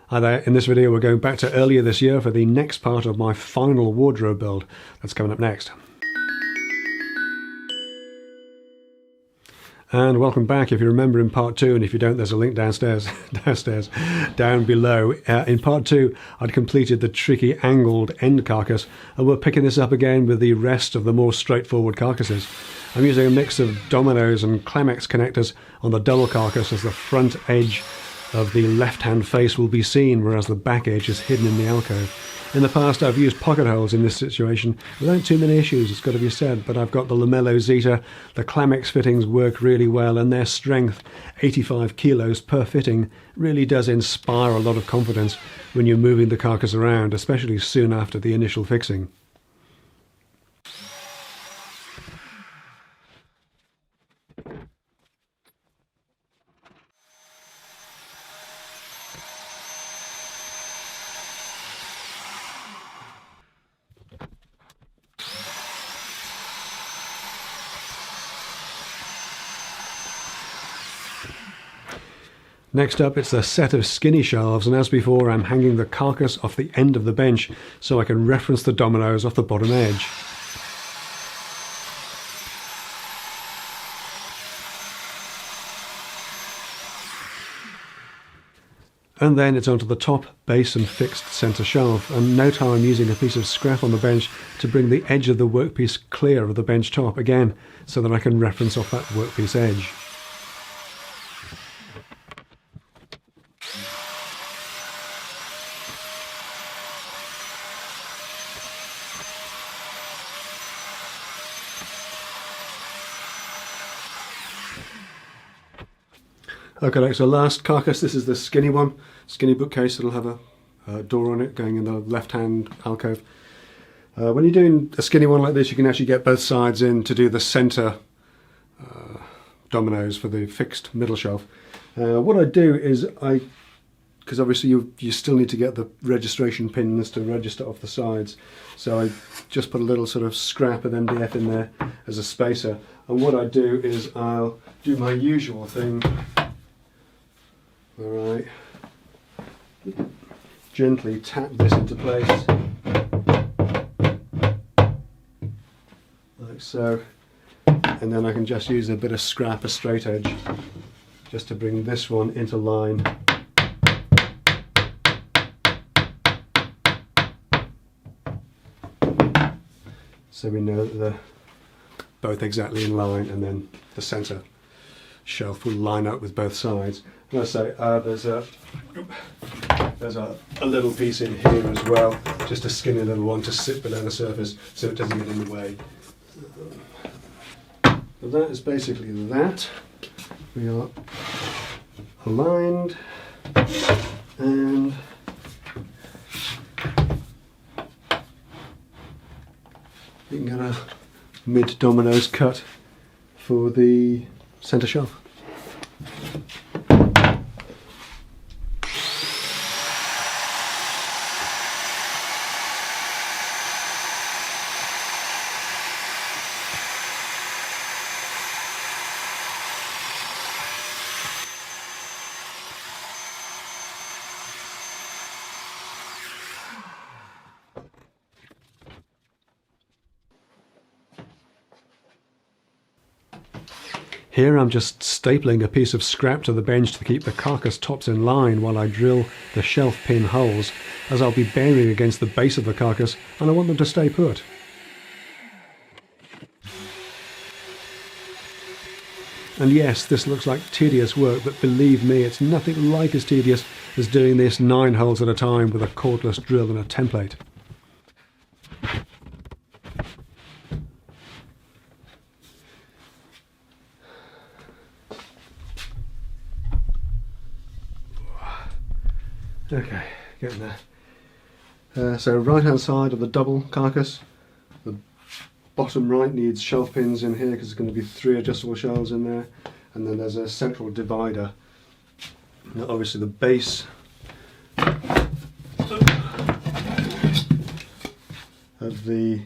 Hi there, in this video we're going back to earlier this year for the next part of my final wardrobe build. That's coming up next. And welcome back. If you remember in part 2, and if you don't, there's a link downstairs, down below. In part 2, I'd completed the tricky angled end carcass, and we're picking this up again with the rest of the more straightforward carcasses. I'm using a mix of dominoes and Climax connectors on the double carcass as the front edge of the left-hand face will be seen, whereas the back edge is hidden in the alcove. In the past I've used pocket holes in this situation without too many issues, it's got to be said, but I've got the Lamello Zeta. The Climax fittings work really well, and their strength, 85 kilos per fitting, really does inspire a lot of confidence when you're moving the carcass around, especially soon after the initial fixing. Next up, it's a set of skinny shelves, and as before I'm hanging the carcass off the end of the bench so I can reference the dominoes off the bottom edge. And then it's onto the top, base and fixed centre shelf, and note how I'm using a piece of scrap on the bench to bring the edge of the workpiece clear of the bench top, again, so that I can reference off that workpiece edge. Okay, so last carcass, this is the skinny one, skinny bookcase. It'll have a door on it going in the left-hand alcove. When you're doing a skinny one like this, you can actually get both sides in to do the centre dominoes for the fixed middle shelf. What I do is because obviously you still need to get the registration pins to register off the sides, so I just put a little sort of scrap of MDF in there as a spacer. And what I do is I'll do my usual thing. Alright, gently tap this into place, like so, and then I can just use a bit of scrap, a straight edge, just to bring this one into line. So we know that they're both exactly in line, and then the centre shelf will line up with both sides. And I say there's a little piece in here as well, just a skinny little one to sit below the surface so it doesn't get in the way. But that is basically that. We are aligned, and you can get a mid dominoes cut for the centre shelf. Here I'm just stapling a piece of scrap to the bench to keep the carcass tops in line while I drill the shelf pin holes, as I'll be bearing against the base of the carcass and I want them to stay put. And yes, this looks like tedious work, but believe me, it's nothing like as tedious as doing this 9 holes at a time with a cordless drill and a template. Okay, getting there. So right hand side of the double carcass, the bottom right needs shelf pins in here because there's going to be 3 adjustable shelves in there, and then there's a central divider. Now obviously the base of the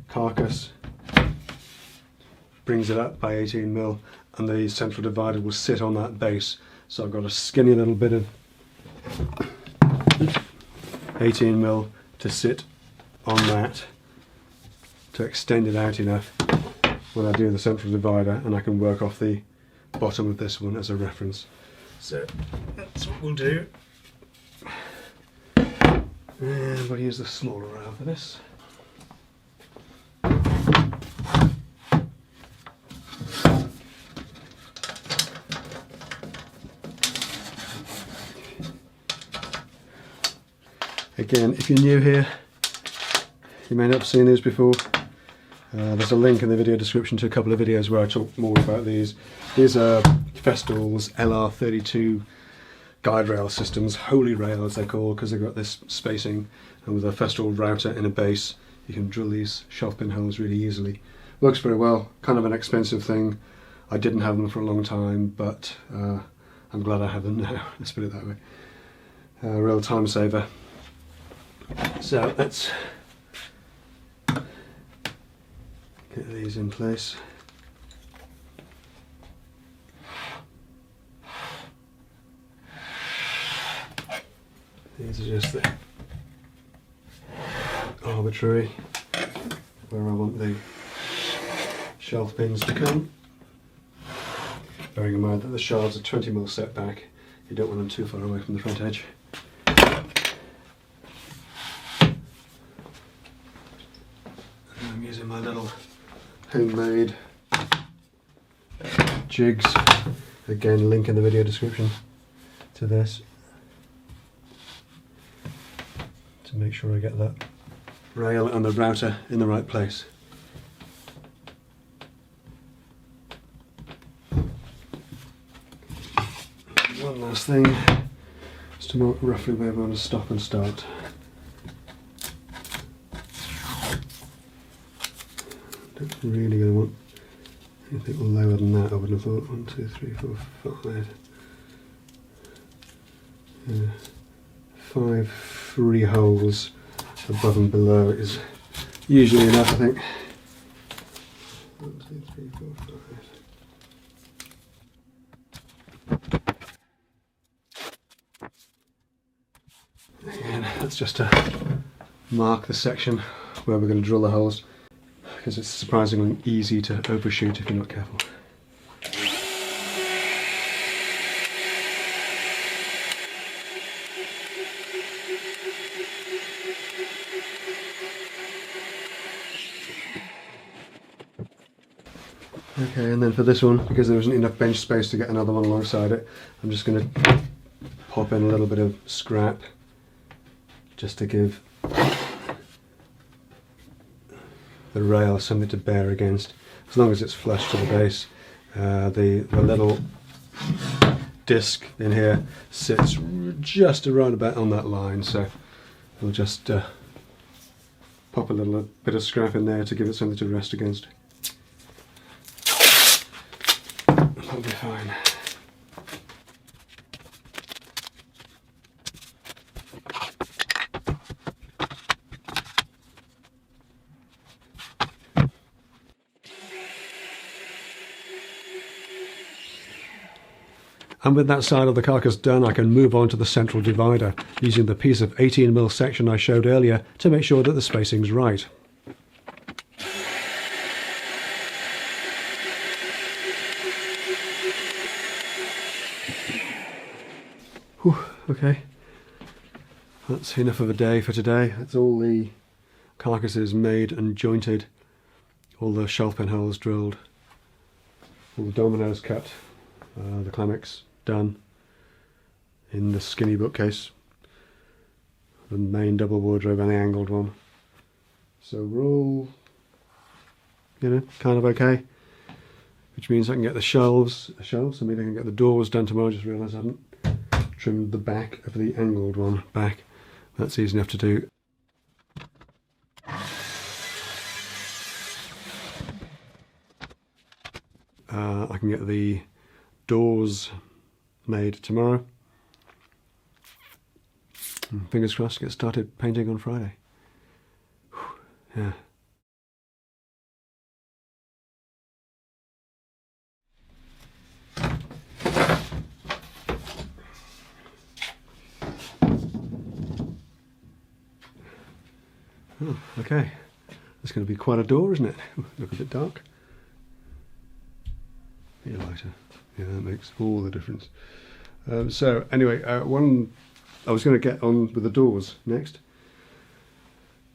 carcass brings it up by 18mm, and the central divider will sit on that base. So I've got a skinny little bit of 18mm to sit on that to extend it out enough when I do the central divider, and I can work off the bottom of this one as a reference. So that's what we'll do. And we'll use the smaller rail for this. Again, if you're new here, you may not have seen these before. There's a link in the video description to a couple of videos where I talk more about these. These are Festool's LR32 guide rail systems, holy rail as they're called, because they've got this spacing, and with a Festool router in a base you can drill these shelf pin holes really easily. Works very well, kind of an expensive thing. I didn't have them for a long time, but I'm glad I have them now, let's put it that way. Real time saver. So let's get these in place. These are just the arbitrary where I want the shelf pins to come. Bearing in mind that the shards are 20mm set back, you don't want them too far away from the front edge. I'm using my little homemade jigs. Again, link in the video description to this, to make sure I get that rail and the router in the right place. One last thing, just to mark roughly where we want to stop and start. Don't really going to want anything lower than that, I would have thought. 1, 2, 3, 4, 5. 5 free holes above and below is usually enough, I think. 1, 2, 3, 4, 5. Again, that's just to mark the section where we're going to drill the holes, because it's surprisingly easy to overshoot if you're not careful. Okay, and then for this one, because there isn't enough bench space to get another one alongside it, I'm just going to pop in a little bit of scrap just to give the rail something to bear against, as long as it's flush to the base. The little disc in here sits just around about on that line, so we'll just pop a little bit of scrap in there to give it something to rest against. That'll be fine. And with that side of the carcass done, I can move on to the central divider, using the piece of 18mm section I showed earlier to make sure that the spacing's right. Whew, okay, that's enough of a day for today. That's all the carcasses made and jointed, all the shelf pin holes drilled, all the dominoes cut, the clamix done in the skinny bookcase, the main double wardrobe and the angled one. So we're all, kind of okay, which means I can get the shelves, I mean I can get the doors done tomorrow. I just realised I haven't trimmed the back of the angled one back. That's easy enough to do. I can get the doors made tomorrow. And fingers crossed, get started painting on Friday. Whew, yeah. Oh, okay. That's going to be quite a door, isn't it? Look a bit dark. Yeah, lighter. Yeah, that makes all the difference. So anyway, one I was going to get on with the doors next,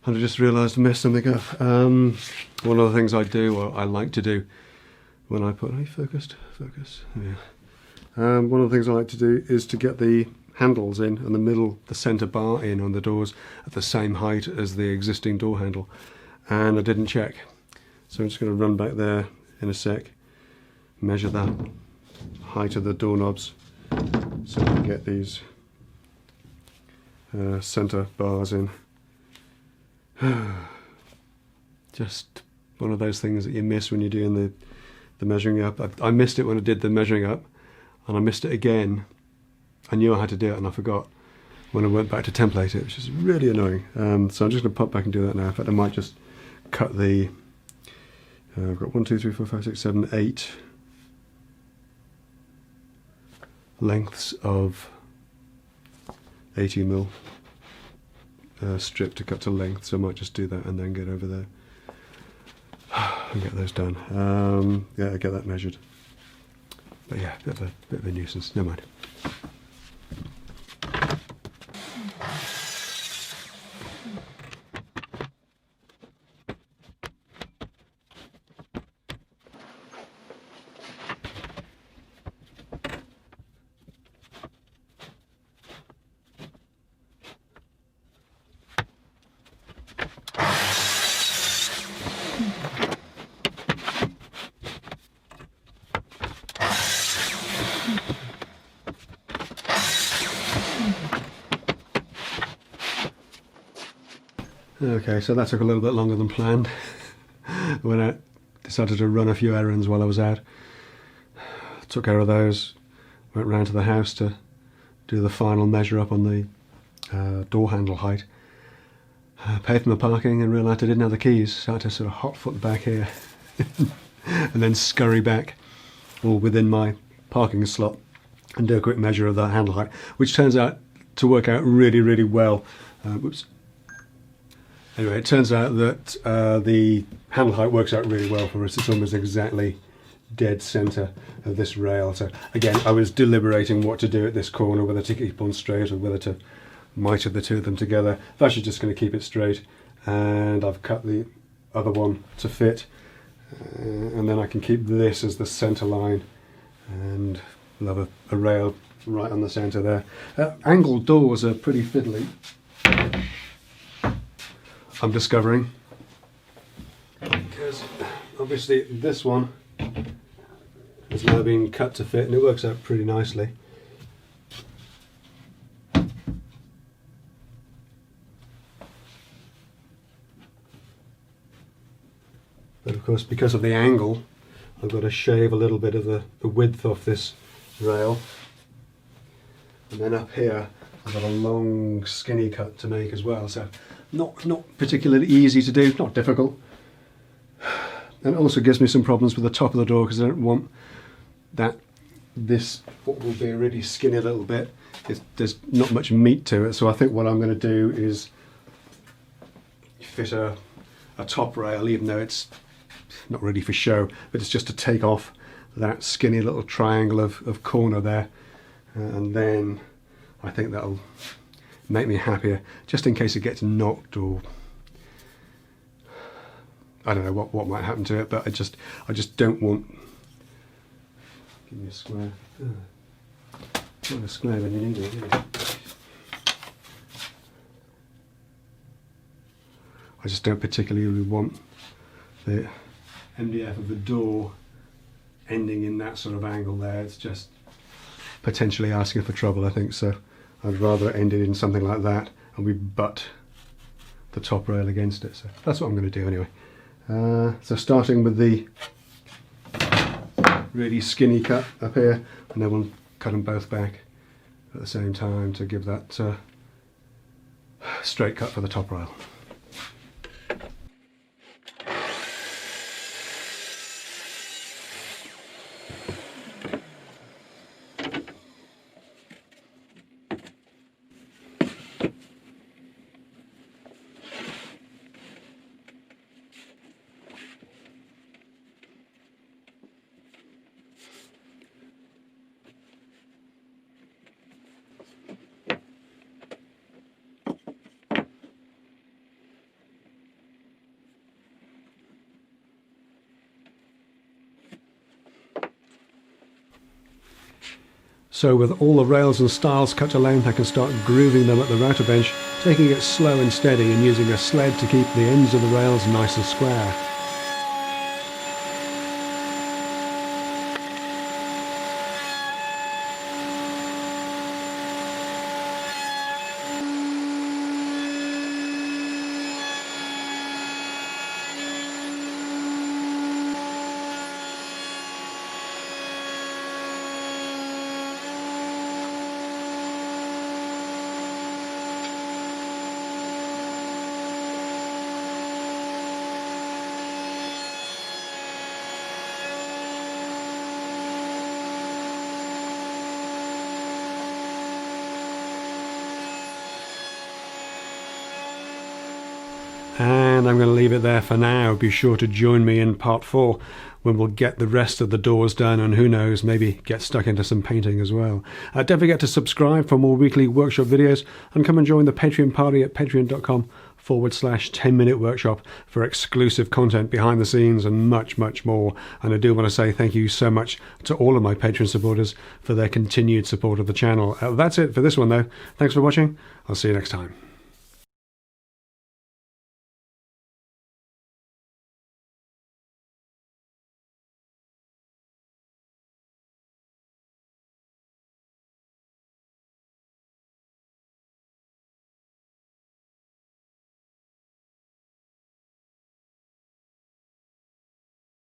and I just realised I messed something up. One of the things I do, or I like to do, when I put, are you focused? Focus. Yeah. One of the things I like to do is to get the handles in and the middle, the centre bar in on the doors at the same height as the existing door handle, and I didn't check, so I'm just going to run back there in a sec, measure that height of the doorknobs so I can get these centre bars in. Just one of those things that you miss when you're doing the measuring up. I missed it when I did the measuring up, and I missed it again. I knew I had to do it and I forgot when I went back to template it, which is really annoying. So I'm just going to pop back and do that now. In fact, I might just cut the, I've got 1, 2, 3, 4, 5, 6, 7, 8 lengths of 80mm strip to cut to length, so I might just do that and then get over there and get those done. Yeah, I get that measured. But yeah, bit of a nuisance, never mind. Okay, so that took a little bit longer than planned. When I decided to run a few errands while I was out, took care of those, went round to the house to do the final measure up on the door handle height, paid for my parking and realised I didn't have the keys, so I had to sort of hot foot back here and then scurry back all within my parking slot and do a quick measure of that handle height, which turns out to work out really, really well. Whoops. Anyway, it turns out that the handle height works out really well for us. It's almost exactly dead centre of this rail. So again, I was deliberating what to do at this corner, whether to keep on straight or whether to mitre the two of them together. I'm actually just going to keep it straight, and I've cut the other one to fit, and then I can keep this as the centre line, and we'll have a rail right on the centre there. Angled doors are pretty fiddly, I'm discovering, because obviously this one has now been cut to fit and it works out pretty nicely. But of course, because of the angle, I've got to shave a little bit of the width off this rail, and then up here I've got a long skinny cut to make as well, so not particularly easy to do, not difficult. And it also gives me some problems with the top of the door because I don't want this what will be a really skinny little bit. There's not much meat to it, so I think what I'm going to do is fit a top rail, even though it's not really for show, but it's just to take off that skinny little triangle of corner there, and then I think that'll make me happier, just in case it gets knocked or I don't know what might happen to it. But I just don't want. Give me a square. Not a square when you need it. Yeah. I just don't particularly want the MDF of the door ending in that sort of angle there. It's just potentially asking for trouble, I think. So I'd rather end it in something like that and we butt the top rail against it. So that's what I'm going to do anyway. So starting with the really skinny cut up here, and then we'll cut them both back at the same time to give that straight cut for the top rail. So with all the rails and stiles cut to length, I can start grooving them at the router bench, taking it slow and steady and using a sled to keep the ends of the rails nice and square. And I'm going to leave it there for now. Be sure to join me in part 4 when we'll get the rest of the doors done, and who knows, maybe get stuck into some painting as well. Don't forget to subscribe for more weekly workshop videos, and come and join the Patreon party at patreon.com/10minute workshop for exclusive content behind the scenes and much, much more. And I do want to say thank you so much to all of my Patreon supporters for their continued support of the channel. That's it for this one though. Thanks for watching. I'll see you next time.